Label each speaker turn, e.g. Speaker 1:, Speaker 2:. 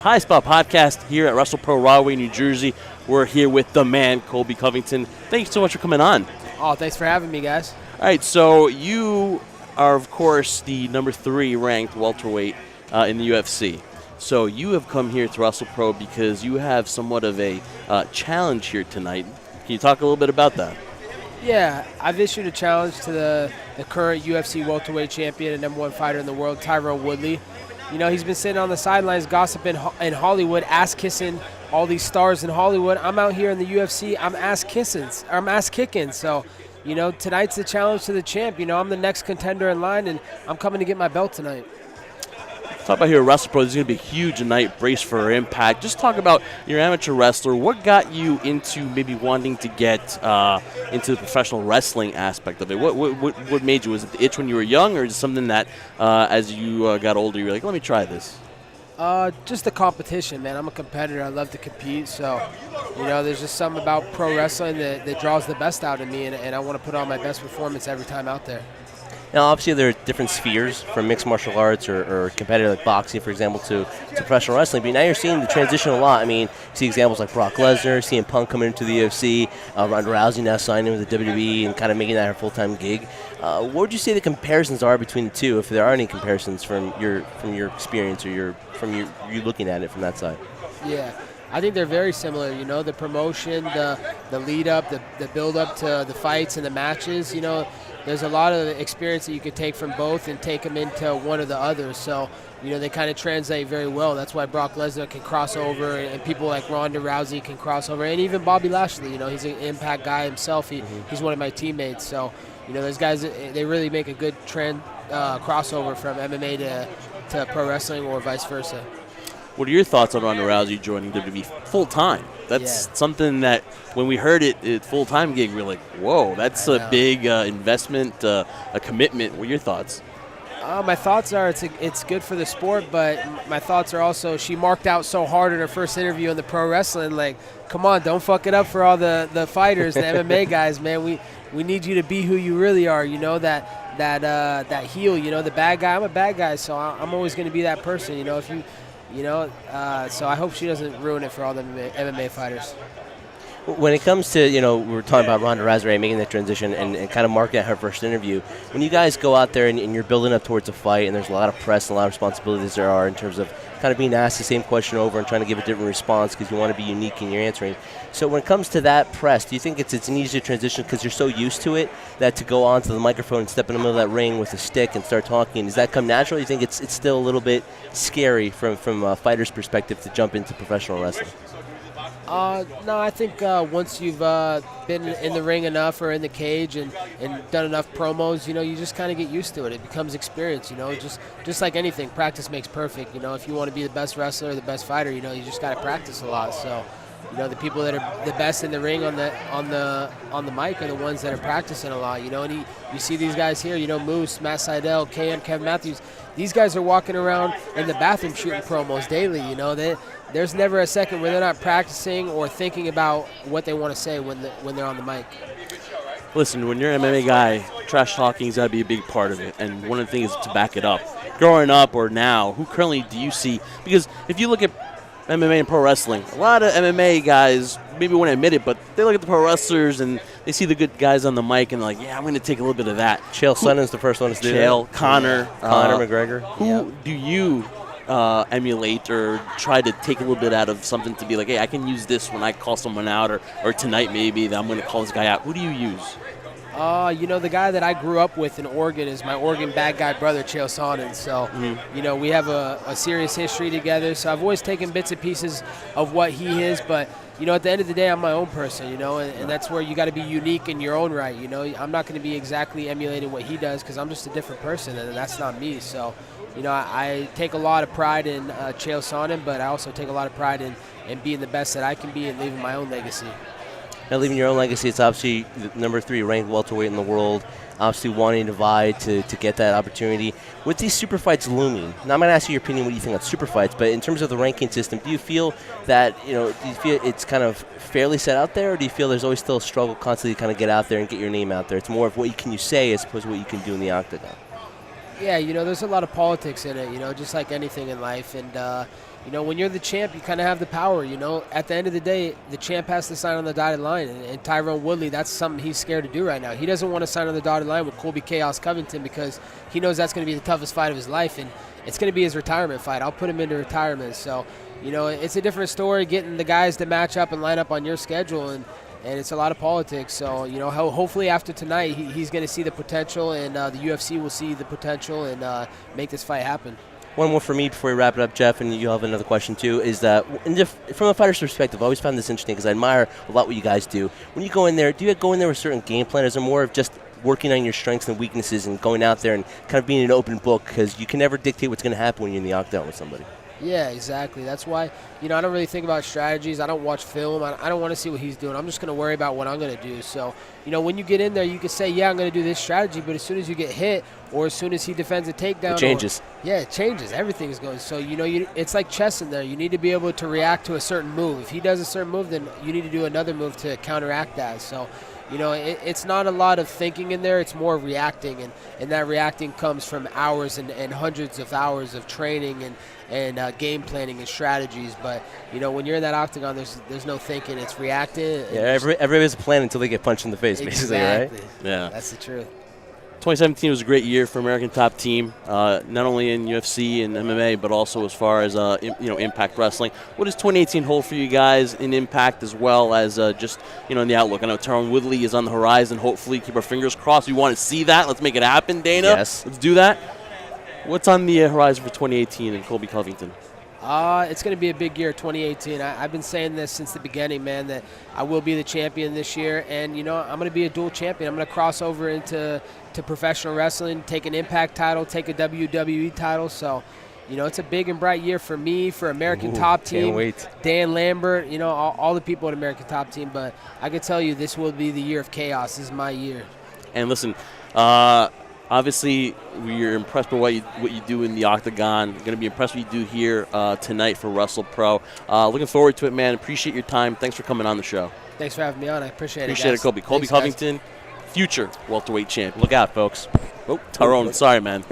Speaker 1: High Spot Podcast here at WrestlePro Rahway, New Jersey. We're here with the man, Colby Covington. Thank you so much for coming on.
Speaker 2: Oh, thanks for having me, guys.
Speaker 1: All right, so you are, of course, the number 3 ranked welterweight in the UFC. So you have come here to WrestlePro because you have somewhat of a challenge here tonight. Can you talk a little bit about that?
Speaker 2: Yeah, I've issued a challenge to the current UFC Welterweight champion and #1 fighter in the world, Tyron Woodley. You know, he's been sitting on the sidelines gossiping in Hollywood, ass-kissing all these stars in Hollywood. I'm out here in the UFC, I'm ass-kicking. So, you know, tonight's the challenge to the champ. You know, I'm the next contender in line, and I'm coming to get my belt tonight.
Speaker 1: Talk about here at WrestlePro. This is going to be a huge night, brace for impact. Just talk about your amateur wrestler. What got you into maybe wanting to get into the professional wrestling aspect of it? What made you? Was it the itch when you were young, or is it something that as you got older, you were like, let me try this?
Speaker 2: Just the competition, man. I'm a competitor. I love to compete. So, you know, there's just something about pro wrestling that draws the best out of me, and I want to put on my best performance every time out there.
Speaker 3: Now, obviously, there are different spheres from mixed martial arts or competitive like boxing, for example, to professional wrestling. But now you're seeing the transition a lot. I mean, you see examples like Brock Lesnar, CM Punk coming into the UFC, Ronda Rousey now signing with the WWE and kind of making that her full-time gig. What would you say the comparisons are between the two, if there are any comparisons from your experience or you looking at it from that side?
Speaker 2: Yeah. I think they're very similar, you know, the promotion, the lead up, the build up to the fights and the matches. You know, there's a lot of experience that you could take from both and take them into one or the other. So, you know, they kind of translate very well. That's why Brock Lesnar can cross over, and people like Ronda Rousey can cross over, and even Bobby Lashley. You know, he's an Impact guy himself. He's one of my teammates. So, you know, those guys, they really make a good crossover from MMA to pro wrestling or vice versa.
Speaker 1: What are your thoughts on Ronda Rousey joining WWE full-time? That's something that when we heard it full-time gig, we were like, whoa, that's a big investment, a commitment. What are your thoughts?
Speaker 2: My thoughts are it's good for the sport, but my thoughts are also she marked out so hard in her first interview in the pro wrestling. Like, come on, don't fuck it up for all the fighters, the MMA guys, man. We need you to be who you really are, you know, that heel, you know, the bad guy. I'm a bad guy, so I'm always going to be that person, you know, if you – you know, so I hope she doesn't ruin it for all the MMA fighters.
Speaker 3: When it comes to, you know, we were talking about Ronda Rousey making that transition and kind of marking out her first interview. When you guys go out there and you're building up towards a fight and there's a lot of press and a lot of responsibilities there are in terms of kind of being asked the same question over and trying to give a different response because you want to be unique in your answering. So when it comes to that press, do you think it's an easier transition because you're so used to it that to go onto the microphone and step in the middle of that ring with a stick and start talking, does that come natural? Or do you think it's still a little bit scary from a fighter's perspective to jump into professional wrestling?
Speaker 2: No, I think once you've been in the ring enough or in the cage and done enough promos, you know, you just kind of get used to it. It becomes experience, you know, just like anything, practice makes perfect. You know, if you want to be the best wrestler, the best fighter, you know, you just got to practice a lot. So, you know, the people that are the best in the ring on the mic are the ones that are practicing a lot, you know. And you see these guys here, you know, Moose, Matt Seidel, KM, Kevin Matthews. These guys are walking around in the bathroom shooting promos daily, you know. There's never a second where they're not practicing or thinking about what they want to say when they're on the mic.
Speaker 1: Listen, when you're an MMA guy, trash talking's got to be a big part of it, and one of the things is to back it up. Growing up or now, who currently do you see? Because if you look at MMA and pro wrestling, a lot of MMA guys maybe won't admit it, but they look at the pro wrestlers and they see the good guys on the mic and they're like, yeah, I'm going to take a little bit of that.
Speaker 3: Chael Sonnen's the first one to do that.
Speaker 1: Chael, Conor
Speaker 3: McGregor.
Speaker 1: Who do you emulate or try to take a little bit out of something to be like, hey, I can use this when I call someone out, or tonight maybe that I'm going to call this guy out? Who do you use?
Speaker 2: You know, the guy that I grew up with in Oregon is my Oregon bad guy brother, Chael Sonnen. So, you know, we have a serious history together. So I've always taken bits and pieces of what he is. But, you know, at the end of the day, I'm my own person, you know, and that's where you got to be unique in your own right. You know, I'm not going to be exactly emulating what he does because I'm just a different person, and that's not me. So, you know, I take a lot of pride in Chael Sonnen, but I also take a lot of pride in being the best that I can be and leaving my own legacy.
Speaker 3: Now, leaving your own legacy, it's obviously the number 3 ranked welterweight in the world, obviously wanting to vie to get that opportunity. With these super fights looming, now I'm going to ask you your opinion what you think on super fights, but in terms of the ranking system, do you feel that, you know, do you feel it's kind of fairly set out there, or do you feel there's always still a struggle constantly to kind of get out there and get your name out there? It's more of what can you say as opposed to what you can do in the octagon.
Speaker 2: Yeah, there's a lot of politics in it, just like anything in life. And, when you're the champ, you kind of have the power, At the end of the day, the champ has to sign on the dotted line. And Tyron Woodley, that's something he's scared to do right now. He doesn't want to sign on the dotted line with Colby Covington because he knows that's going to be the toughest fight of his life. And it's going to be his retirement fight. I'll put him into retirement. So, it's a different story getting the guys to match up and line up on your schedule. And it's a lot of politics. So, hopefully after tonight, he's going to see the potential, and the UFC will see the potential and make this fight happen.
Speaker 3: One more for me before we wrap it up, Jeff, and you'll have another question too, is that from a fighter's perspective, I always found this interesting because I admire a lot what you guys do. When you go in there, do you go in there with a certain game plan? Is it more of just working on your strengths and weaknesses and going out there and kind of being an open book, because you can never dictate what's going to happen when you're in the octagon with somebody?
Speaker 2: Yeah, exactly. That's why, I don't really think about strategies. I don't watch film. I don't want to see what he's doing. I'm just going to worry about what I'm going to do. So, when you get in there, you can say, yeah, I'm going to do this strategy, but as soon as you get hit or as soon as he defends a takedown.
Speaker 3: It changes.
Speaker 2: It changes. Everything is going. So, it's like chess in there. You need to be able to react to a certain move. If he does a certain move, then you need to do another move to counteract that. So, it's not a lot of thinking in there. It's more reacting, and that reacting comes from hours and hundreds of hours of training and game planning and strategies. But, when you're in that octagon, there's no thinking. It's reacting.
Speaker 3: Yeah, everybody has a plan until they get punched in the face, basically, right?
Speaker 1: Yeah.
Speaker 2: That's the truth.
Speaker 1: 2017 was a great year for American Top Team, not only in UFC and MMA, but also as far as Impact Wrestling. What does 2018 hold for you guys in Impact, as well as just in the outlook? I know Tyron Woodley is on the horizon. Hopefully, keep our fingers crossed. We want to see that. Let's make it happen, Dana.
Speaker 3: Yes.
Speaker 1: Let's do that. What's on the horizon for 2018 in Colby Covington?
Speaker 2: It's going to be a big year, 2018. I've been saying this since the beginning, man, that I will be the champion this year. And, I'm going to be a dual champion. I'm going to cross over into professional wrestling, take an Impact title, take a WWE title. So, it's a big and bright year for me, for American Top Team.
Speaker 3: Can't wait.
Speaker 2: Dan Lambert, all the people at American Top Team. But I can tell you this will be the year of chaos. This is my year.
Speaker 1: And listen, obviously, we're impressed with what you do in the octagon. Going to be impressed with what you do here tonight for WrestlePro. Looking forward to it, man. Appreciate your time. Thanks for coming on the show.
Speaker 2: Thanks for having me on. I appreciate it,
Speaker 1: Appreciate it, Colby. Colby
Speaker 2: Thanks,
Speaker 1: Covington, future welterweight champion.
Speaker 3: Look out, folks.
Speaker 1: Oh, Tyrone, sorry, man.